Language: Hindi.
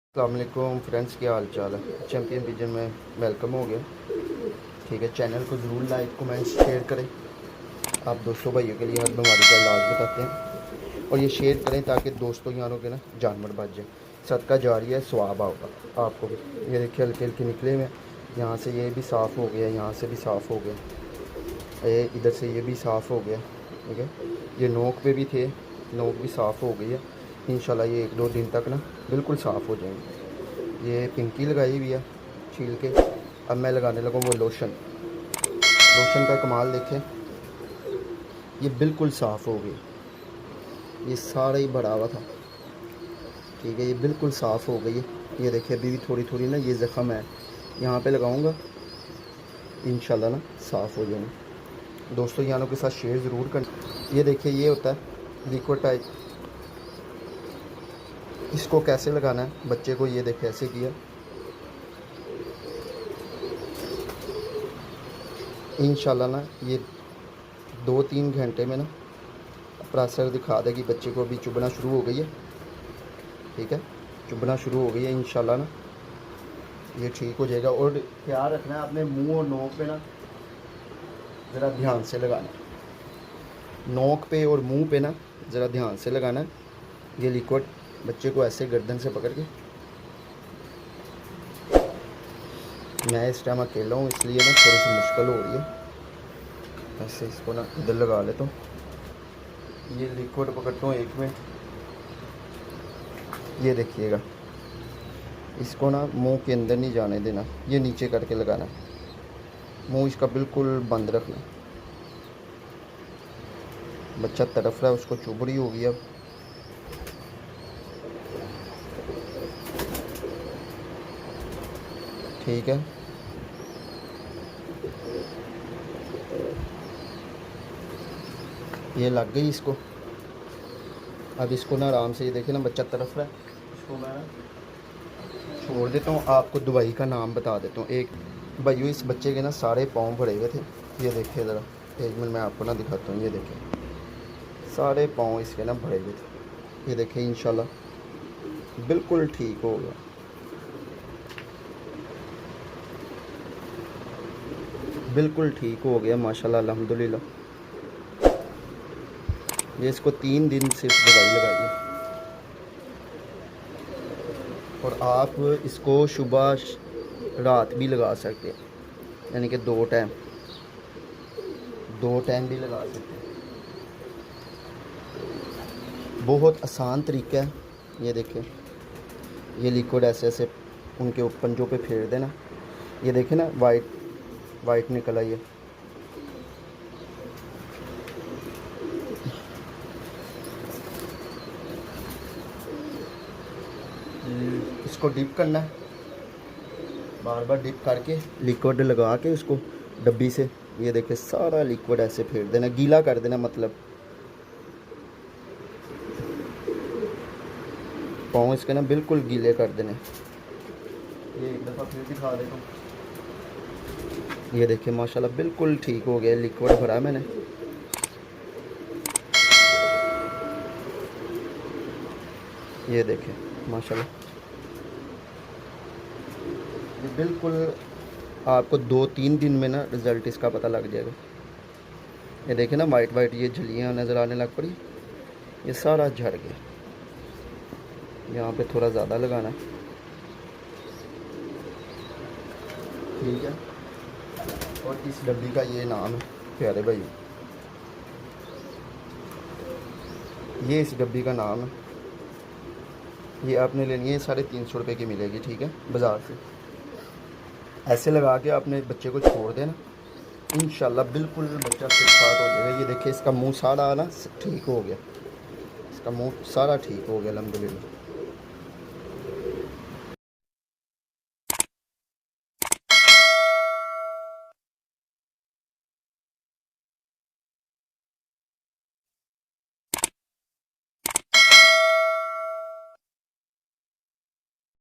अस्सलाम वालेकुम फ्रेंड्स, क्या हाल चाल है। चैम्पियन पिजन में वेलकम हो गया। ठीक है, चैनल को ज़रूर लाइक कमेंट शेयर करें। आप दोस्तों भाइयों के लिए हर बीमारी का इलाज बताते हैं और ये शेयर करें ताकि दोस्तों यारों के ना जानवर बच जाए। सदका जारी है, स्वाब होगा आपको भी। ये देखिए हल्के हल्के निकले हुए हैं। यहाँ से ये भी साफ़ हो गया, यहाँ से भी साफ़ हो गया, ये इधर से ये भी साफ़ हो गया। ठीक है, ये नोक पे भी थे, नोक भी साफ़ हो गई है। इंशाल्लाह ये 1-2 दिन तक ना बिल्कुल साफ़ हो जाएंगे। ये पिंकी लगाई हुई है छील के। अब मैं लगाने लगा वो लोशन। लोशन का कमाल देखें, ये बिल्कुल साफ़ हो गई। ये सारा ही भरा हुआ था। ठीक है, ये बिल्कुल साफ़ हो गई है। ये देखिए अभी भी थोड़ी थोड़ी ना ये ज़ख़म है, यहाँ पे लगाऊंगा इंशाल्लाह ना साफ़ हो जाएंगे। दोस्तों यारों के साथ शेयर ज़रूर करें। ये देखिए ये होता है लिक्विड टाइप। इसको कैसे लगाना है बच्चे को, ये देखिए ऐसे किया। इंशाल्लाह ना ये 2-3 घंटे में ना अपना असर दिखा देगी। बच्चे को अभी चुभना शुरू हो गई है। ठीक है, चुभना शुरू हो गई है। इंशाल्लाह ना ये ठीक हो जाएगा। और ख्याल रखना है अपने मुंह और नोक पे ना ज़रा ध्यान से लगाना है। नोक पे और मुंह पे ना ज़रा ध्यान से लगाना है। ये लिक्विड बच्चे को ऐसे गर्दन से पकड़ के, मैं इस टाइम अकेला हूँ इसलिए ना थोड़ी सी मुश्किल हो रही है। ऐसे इसको ना इधर लगा लेता हूँ। ये लिक्विड पकड़ता हूँ 1 मिनट। ये देखिएगा, इसको ना मुंह के अंदर नहीं जाने देना, ये नीचे करके लगाना है। मुंह इसका बिल्कुल बंद रखना। बच्चा तड़फ रहा है, उसको चुभ रही होगी अब। ठीक है, ये लग गई इसको। अब इसको ना आराम से, ये देखे ना बच्चा तड़फ रहा है, इसको मैं छोड़ देता हूँ। आपको दवाई का नाम बता देता हूँ। एक भाइयों इस बच्चे के ना सारे पाँव भरे हुए थे। ये देखिए ज़रा 1 मिनट मैं आपको ना दिखाता हूँ। ये देखिए सारे पाँव इसके ना भरे हुए थे। ये देखिए इंशाल्लाह बिल्कुल ठीक हो गया। बिल्कुल ठीक हो गया माशाल्लाह अल्हम्दुलिल्लाह। ये इसको 3 दिन सिर्फ दवाई लगाइए। और आप इसको सुबह रात भी लगा सकते हैं, यानी कि 2 टाइम भी लगा सकते हैं। बहुत आसान तरीका है। ये देखें, ये लिक्विड ऐसे ऐसे उनके पंजों पे फेर देना। ये देखें ना वाइट वाइट निकल आई है। इसको डिप करना है, बार बार डिप करके लिक्विड लगा के उसको डब्बी से, ये देखे सारा लिक्विड ऐसे फेर देना, गीला कर देना। मतलब पाँव इसके ना बिल्कुल गीले कर देने। ये एक दफ़ा फिर दिखा देता हूँ। ये देखिए माशाल्लाह बिल्कुल ठीक हो गया। लिक्विड भरा मैंने। ये देखें माशाल्लाह, ये बिल्कुल आपको 2-3 दिन में ना रिज़ल्ट इसका पता लग जाएगा। ये देखें ना वाइट वाइट ये झलियाँ नज़र आने लग पड़ी। ये सारा झड़ गया। यहाँ पे थोड़ा ज़्यादा लगाना है। ठीक है, और इस डब्बी का ये नाम है प्यारे भाई, ये इस डब्बी का नाम है। ये आपने लेनी है, 350 रुपये की मिलेगी। ठीक है, बाज़ार से। ऐसे लगा के आपने बच्चे को छोड़ देना, इंशाल्लाह बिल्कुल बच्चा फिट फाट हो जाएगा। ये देखिए इसका मुंह सारा ना ठीक हो गया। इसका मुंह सारा ठीक हो गया अल्हम्दुलिल्लाह।